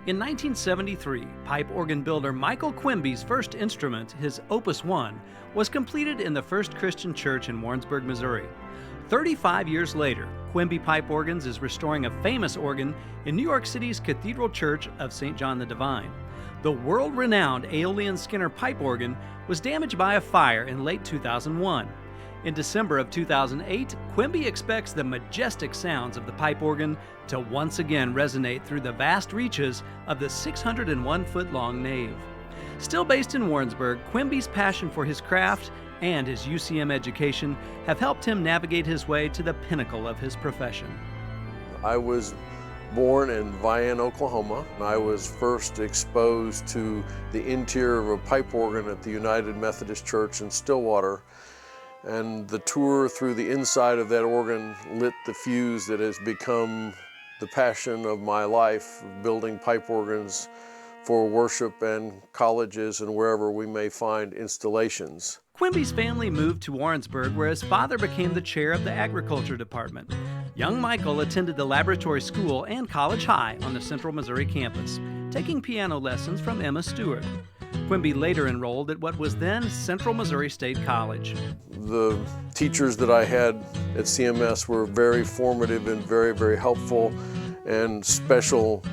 In 1973, pipe organ builder Michael Quimby's first instrument, his Opus 1, was completed in the First Christian Church in Warrensburg, Missouri. 35 years later, Quimby Pipe Organs is restoring a famous organ in New York City's Cathedral Church of St. John the Divine. The world-renowned Aeolian Skinner pipe organ was damaged by a fire in late 2001. In December of 2008, Quimby expects the majestic sounds of the pipe organ to once again resonate through the vast reaches of the 601-foot-long nave. Still based in Warrensburg, Quimby's passion for his craft and his UCM education have helped him navigate his way to the pinnacle of his profession. I was born in Vian, Oklahoma. I was first exposed to the interior of a pipe organ at the United Methodist Church in Stillwater. And the tour through the inside of that organ lit the fuse that has become the passion of my life, building pipe organs for worship and colleges and wherever we may find installations. Quimby's family moved to Warrensburg, where his father became the chair of the agriculture department. Young Michael attended the laboratory school and college high on the Central Missouri campus, taking piano lessons from Emma Stewart. Quimby later enrolled at what was then Central Missouri State College. The teachers that I had at CMS were very formative and very, very helpful, and special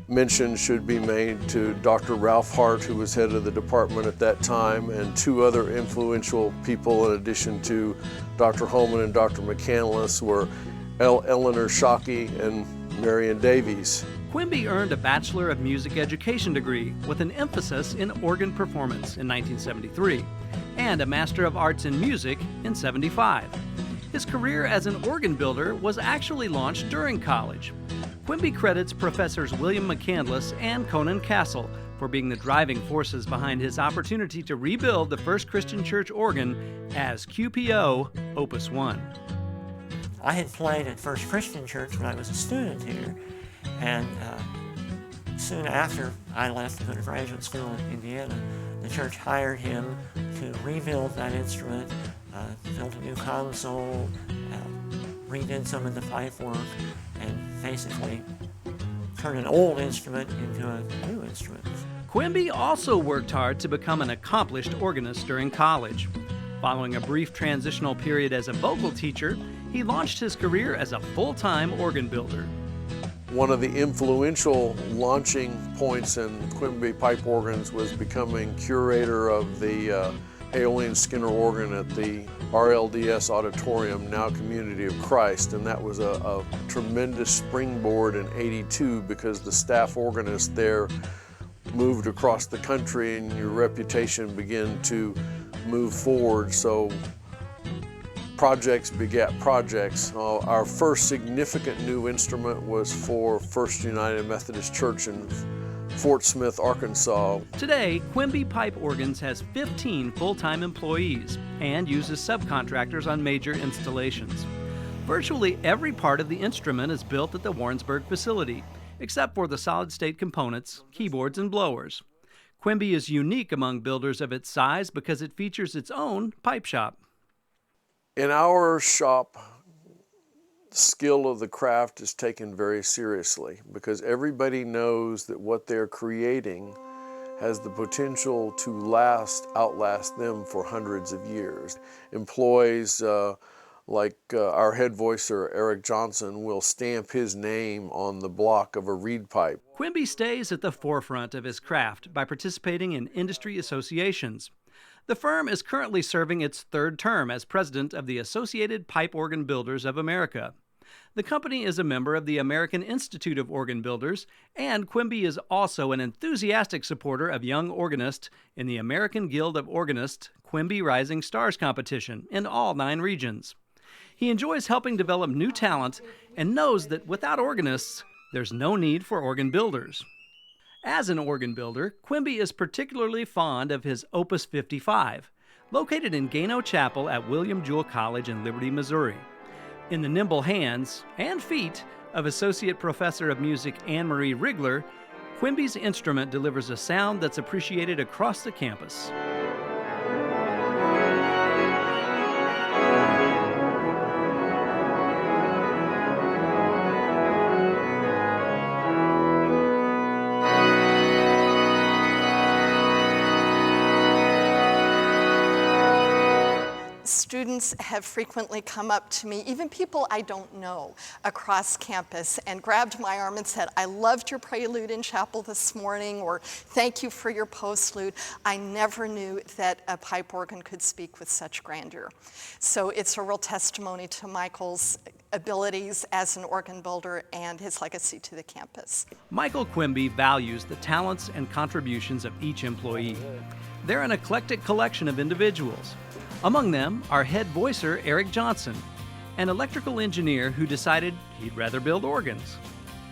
mention should be made to Dr. Ralph Hart, who was head of the department at that time, and two other influential people in addition to Dr. Holman and Dr. McCandless were Eleanor Shockey and Marion Davies. Quimby earned a Bachelor of Music Education degree with an emphasis in organ performance in 1973 and a Master of Arts in Music in 75. His career as an organ builder was actually launched during college. Quimby credits Professors William McCandless and Conan Castle for being the driving forces behind his opportunity to rebuild the First Christian Church organ as QPO Opus 1. I had played at First Christian Church when I was a student here, and soon after I left to go to graduate school in Indiana, the church hired him to rebuild that instrument, built a new console, redid some of the pipe work, and basically turn an old instrument into a new instrument. Quimby also worked hard to become an accomplished organist during college. Following a brief transitional period as a vocal teacher, he launched his career as a full-time organ builder. One of the influential launching points in Quimby pipe organs was becoming curator of the Aeolian Skinner organ at the RLDS Auditorium, now Community of Christ, and that was a tremendous springboard in '82 because the staff organist there moved across the country and your reputation began to move forward. So projects begat projects. Our first significant new instrument was for First United Methodist Church in Fort Smith, Arkansas. Today, Quimby Pipe Organs has 15 full-time employees and uses subcontractors on major installations. Virtually every part of the instrument is built at the Warrensburg facility, except for the solid-state components, keyboards, and blowers. Quimby is unique among builders of its size because it features its own pipe shop. In our shop, the skill of the craft is taken very seriously because everybody knows that what they're creating has the potential to outlast them for hundreds of years. Employees like our head voicer, Eric Johnson, will stamp his name on the block of a reed pipe. Quimby stays at the forefront of his craft by participating in industry associations. The firm is currently serving its third term as president of the Associated Pipe Organ Builders of America. The company is a member of the American Institute of Organ Builders, and Quimby is also an enthusiastic supporter of young organists in the American Guild of Organists Quimby Rising Stars competition in all 9 regions. He enjoys helping develop new talent and knows that without organists, there's no need for organ builders. As an organ builder, Quimby is particularly fond of his Opus 55, located in Gano Chapel at William Jewell College in Liberty, Missouri. In the nimble hands and feet of Associate Professor of Music Anne-Marie Rigler, Quimby's instrument delivers a sound that's appreciated across the campus. Students have frequently come up to me, even people I don't know, across campus, and grabbed my arm and said, "I loved your prelude in chapel this morning," or "Thank you for your postlude. I never knew that a pipe organ could speak with such grandeur." So it's a real testimony to Michael's abilities as an organ builder and his legacy to the campus. Michael Quimby values the talents and contributions of each employee. They're an eclectic collection of individuals. Among them are head voicer Eric Johnson, an electrical engineer who decided he'd rather build organs.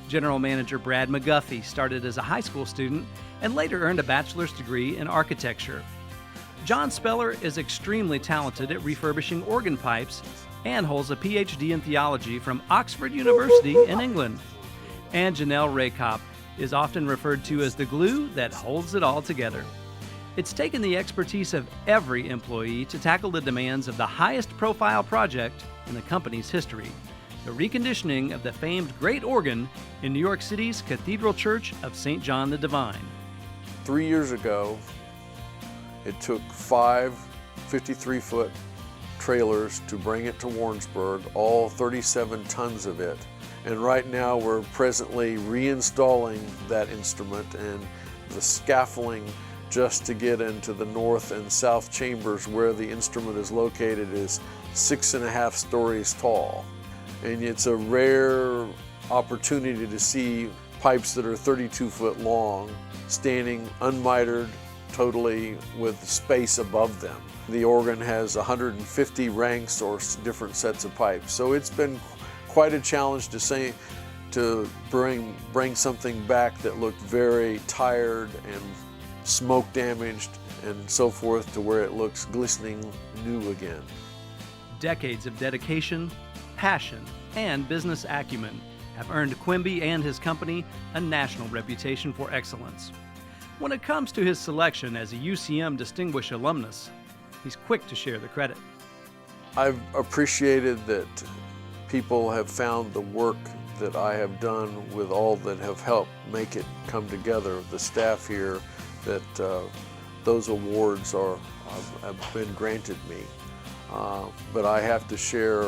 General manager Brad McGuffey started as a high school student and later earned a bachelor's degree in architecture. John Speller is extremely talented at refurbishing organ pipes and holds a PhD in theology from Oxford University in England. And Janelle Raykop is often referred to as the glue that holds it all together. It's taken the expertise of every employee to tackle the demands of the highest profile project in the company's history, the reconditioning of the famed Great Organ in New York City's Cathedral Church of St. John the Divine. 3 years ago, it took 5 53-foot trailers to bring it to Warrensburg, all 37 tons of it. And right now we're presently reinstalling that instrument, and the scaffolding just to get into the north and south chambers where the instrument is located is 6.5 stories tall. And it's a rare opportunity to see pipes that are 32 foot long, standing unmitered, totally with space above them. The organ has 150 ranks or different sets of pipes. So it's been quite a challenge to bring something back that looked very tired and smoke damaged and so forth to where it looks glistening new again. Decades of dedication, passion, and business acumen have earned Quimby and his company a national reputation for excellence. When it comes to his selection as a UCM Distinguished Alumnus, he's quick to share the credit. I've appreciated that people have found the work that I have done with all that have helped make it come together. The staff here, that those awards have been granted me. But I have to share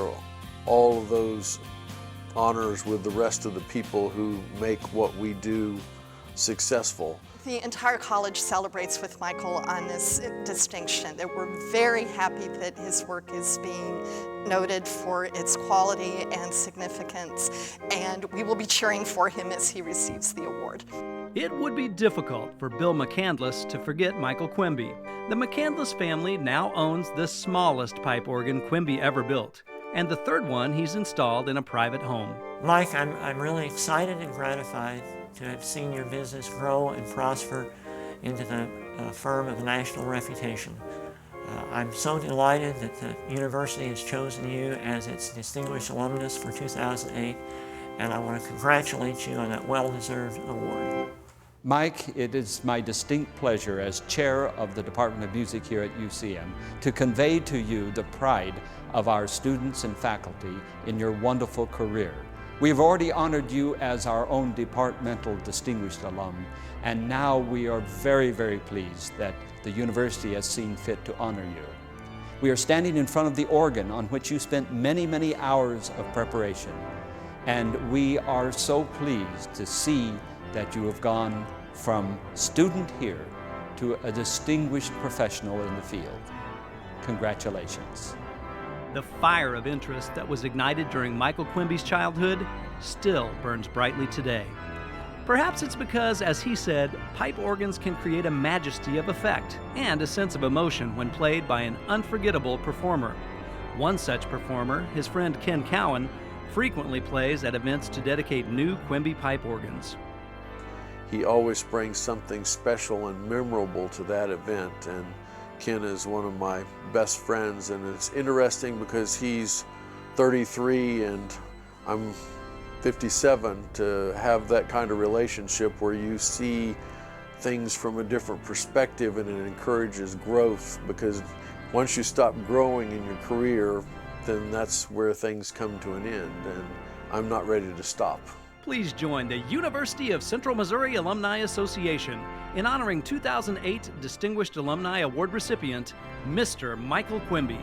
all of those honors with the rest of the people who make what we do successful. The entire college celebrates with Michael on this distinction, that we're very happy that his work is being noted for its quality and significance, and we will be cheering for him as he receives the award. It would be difficult for Bill McCandless to forget Michael Quimby. The McCandless family now owns the smallest pipe organ Quimby ever built, and the third one he's installed in a private home. Mike, I'm really excited and gratified to have seen your business grow and prosper into the firm of national reputation. I'm so delighted that the university has chosen you as its Distinguished Alumnus for 2008, and I want to congratulate you on that well-deserved award. Mike, it is my distinct pleasure as chair of the Department of Music here at UCM to convey to you the pride of our students and faculty in your wonderful career. We have already honored you as our own departmental distinguished alum, and now we are very, very pleased that the university has seen fit to honor you. We are standing in front of the organ on which you spent many, many hours of preparation, and we are so pleased to see that you have gone from student here to a distinguished professional in the field. Congratulations. The fire of interest that was ignited during Michael Quimby's childhood still burns brightly today. Perhaps it's because, as he said, pipe organs can create a majesty of effect and a sense of emotion when played by an unforgettable performer. One such performer, his friend Ken Cowan, frequently plays at events to dedicate new Quimby pipe organs. He always brings something special and memorable to that event, and Ken is one of my best friends, and it's interesting because he's 33 and I'm 57, to have that kind of relationship where you see things from a different perspective, and it encourages growth, because once you stop growing in your career, then that's where things come to an end, and I'm not ready to stop. Please join the University of Central Missouri Alumni Association in honoring 2008 Distinguished Alumni Award recipient, Mr. Michael Quimby.